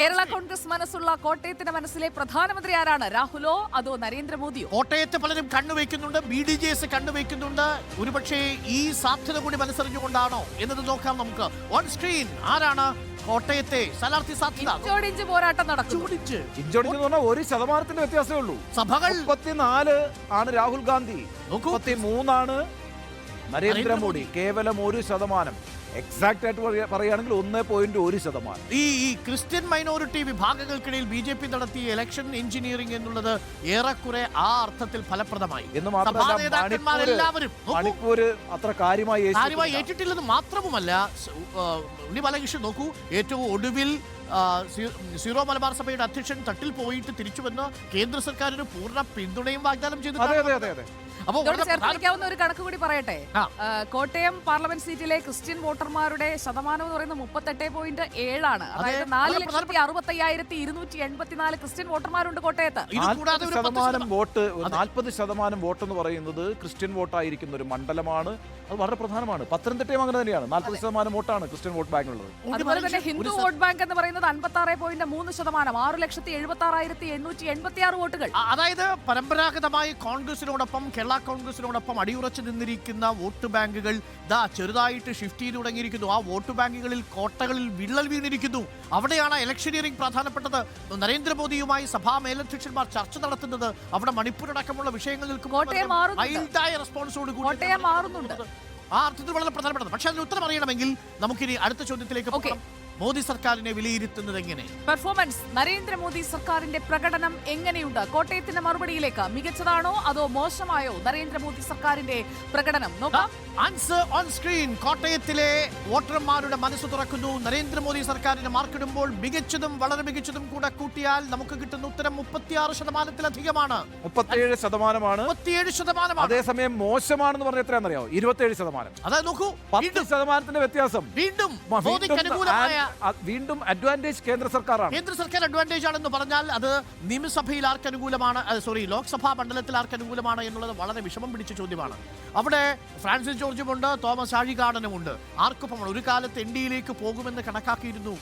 കേരള കോൺഗ്രസ് മനസ്സുള്ള കോട്ടയത്തിന്റെ മനസ്സിലെ പ്രധാനമന്ത്രി ആരാണ്? രാഹുലോ അതോ നരേന്ദ്രമോദിയോ? കോട്ടയത്ത് പലരും കണ്ണുവെക്കുന്നുണ്ട്, BDJS കണ്ണുവെക്കുന്നുണ്ട്. ഒരുപക്ഷെ ഈ സാധ്യത കൂടി മനസ്സറിഞ്ഞുകൊണ്ടാണോ എന്നത് നോക്കാം നമുക്ക്. ഓൺ സ്ക്രീൻ ആരാണ് കോട്ടയത്തെ സ്ഥാനാർത്ഥി സാധ്യത? ഇഞ്ചോടിഞ്ച് പോരാട്ടം നടക്കും. ഇഞ്ചോടിഞ്ച് എന്ന് പറഞ്ഞാൽ 1% വ്യത്യാസമേ ഉള്ളൂ. സഭകൾ 34 ആണ് രാഹുൽ ഗാന്ധി, 33 നരേന്ദ്രമോദി. കേവലം 1%. എക്സാക്ട് ആയിട്ട് പറയുകയാണെങ്കിൽ 1.1%. ഈ ക്രിസ്ത്യൻ മൈനോറിറ്റി വിഭാഗങ്ങൾക്കിടയിൽ BJP നടത്തിയ ഇലക്ഷൻ എഞ്ചിനീയറിംഗ് എന്നുള്ളത് ഏറെക്കുറെ ആ അർത്ഥത്തിൽ ഫലപ്രദമായി എന്ന് മാത്രമല്ല, മണിപ്പൂര് അത്ര കാര്യമായി ഏറ്റിട്ടില്ലെന്ന് മാത്രവുമല്ല, ഉണ്ണി ബാലകൃഷ്ണൻ നോക്കൂ, ഏറ്റവും ഒടുവിൽ സീറോ മലബാർ സഭയുടെ അധ്യക്ഷൻ തട്ടിൽ പോയിട്ട് തിരിച്ചു വന്ന് കേന്ദ്ര സർക്കാരിന് പൂർണ്ണ പിന്തുണയും വാഗ്ദാനം ചെയ്തു. ചേർത്തിരിക്കാവുന്ന ഒരു കണക്ക് കൂടി പറയട്ടെ. കോട്ടയം പാർലമെന്റ് സീറ്റിലെ ക്രിസ്ത്യൻ വോട്ടർമാരുടെ ശതമാനം എന്ന് പറയുന്നത് 38.7 അതായത് 4,65,284 ക്രിസ്ത്യൻ വോട്ടർമാരുണ്ട് കോട്ടയത്ത്. 40% വോട്ട് എന്ന് പറയുന്നത് ക്രിസ്ത്യൻ വോട്ടായിരിക്കുന്ന ഒരു മണ്ഡലമാണ്. അത് വളരെ പ്രധാനമാണ്. പത്തനംതിട്ടയും അങ്ങനെ തന്നെയാണ്. 40% വോട്ടാണ് ക്രിസ്ത്യൻ വോട്ട് ബാങ്കിലുള്ളത്. അതുപോലെ തന്നെ ഹിന്ദു വോട്ട് ബാങ്ക് എന്ന് പറയുന്നത് 56.3%, 6,76,886 വോട്ടുകൾ. അതായത് പരമ്പരാഗതമായി കോൺഗ്രസിനോടൊപ്പം കേരള കോൺഗ്രസിനോടൊപ്പം അടിയുറച്ചു നിന്നിരിക്കുന്ന വോട്ട് ബാങ്കുകൾ ചെറുതായിട്ട് ഷിഫ്റ്റ് ചെയ്ത് തുടങ്ങിയിരിക്കുന്നു. ആ വോട്ട് ബാങ്കുകളിൽ കോട്ടകളിൽ വിള്ളൽ വീണിരിക്കുന്നു. അവിടെയാണ് ഇലക്ഷനിയറിംഗ് പ്രധാനപ്പെട്ടത്. നരേന്ദ്രമോദിയുമായി സഭാ മേലധ്യക്ഷന്മാർ ചർച്ച നടത്തുന്നത്. അവിടെ മണിപ്പൂരടക്കമുള്ള വിഷയങ്ങൾ മൈൽഡായ റെസ്പോൺസോട് കൂടി മാറുന്നുണ്ട്. ആ അർത്ഥത്തിൽ വളരെ പ്രധാനപ്പെട്ടത്. പക്ഷെ അതിന് ഉത്തരം അറിയണമെങ്കിൽ നമുക്കിനി അടുത്ത ചോദ്യത്തിലേക്ക് പോകാം. മോദി സർക്കാരിനെ വിലയിരുത്തുന്നത് എങ്ങനെ? പെർഫോമൻസ്, നരേന്ദ്രമോദി സർക്കാരിന്റെ പ്രകടനം എങ്ങനെയുണ്ട്? കോട്ടയത്തിന്റെ മറുപടിയിലേക്ക്. മികച്ചതാണോ അതോ മോശമായോ നരേന്ദ്രമോദി സർക്കാരിന്റെ പ്രകടനം? നോക്കാം. Answer on screen. കോട്ടയത്തിലെ വോട്ടർമാരുടെ മനസ്സ് തുറക്കുന്നു. നരേന്ദ്രമോദി സർക്കാരിന് മാർക്കിടുമ്പോൾ മികച്ചതും വളരെ മികച്ചതും കൂടെ കൂട്ടിയാൽ നമുക്ക് കിട്ടുന്ന ഉത്തരം 36%-ലധികമാണ്. 37%. അതേസമയം മോശമാണെന്ന് പറഞ്ഞ എത്രയാണെന്നറിയോ? 27%. അതായത് നോക്കൂ, 10% വ്യത്യാസം. വീണ്ടും അഡ്വാൻറ്റേജ് കേന്ദ്ര സർക്കാരാണ്. കേന്ദ്ര സർക്കാർ അഡ്വാൻറ്റേജ് ആണെന്ന് പറഞ്ഞാൽ അത് നിയമസഭയിൽ ആർക്ക് അനുകൂലമാണ്, ലോക്സഭാ മണ്ഡലത്തിൽ ആർക്ക് അനുകൂലമാണ് എന്നുള്ളത് വളരെ വിഷമം പിടിച്ച ചോദ്യമാണ്. അവിടെ ഫ്രാൻസിസ് ജോർജുമുണ്ട്, തോമസ് ആഴികാടനുമുണ്ട്. ആർക്കൊപ്പമാണ്? ഒരു കാലത്ത് NDAയിലേക്ക് പോകുമെന്ന് കണക്കാക്കിയിരുന്നു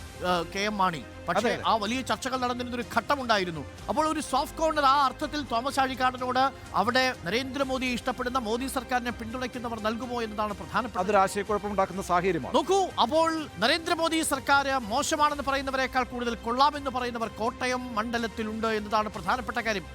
KM മാണി. പക്ഷേ ആ വലിയ ചർച്ചകൾ നടന്നിരുന്നൊരു ഘട്ടമുണ്ടായിരുന്നു. അപ്പോൾ ഒരു സോഫ്റ്റ് കോർണർ ആ അർത്ഥത്തിൽ തോമസ് ആഴികാടനോട് അവിടെ നരേന്ദ്രമോദിയെ ഇഷ്ടപ്പെടുന്ന മോദി സർക്കാരിനെ പിന്തുണയ്ക്കുന്നവർ നൽകുമോ എന്നതാണ് പ്രധാനപ്പെട്ട. അതൊരു ആശയക്കുഴപ്പമുണ്ടാക്കുന്ന സാഹചര്യമാണ്. നോക്കൂ, അപ്പോൾ നരേന്ദ്രമോദി സർക്കാർ മോശമാണെന്ന് പറയുന്നവരെക്കാൾ കൂടുതൽ കൊള്ളാമെന്ന് പറയുന്നവർ കോട്ടയം മണ്ഡലത്തിലുണ്ട് എന്നതാണ് പ്രധാനപ്പെട്ട കാര്യം.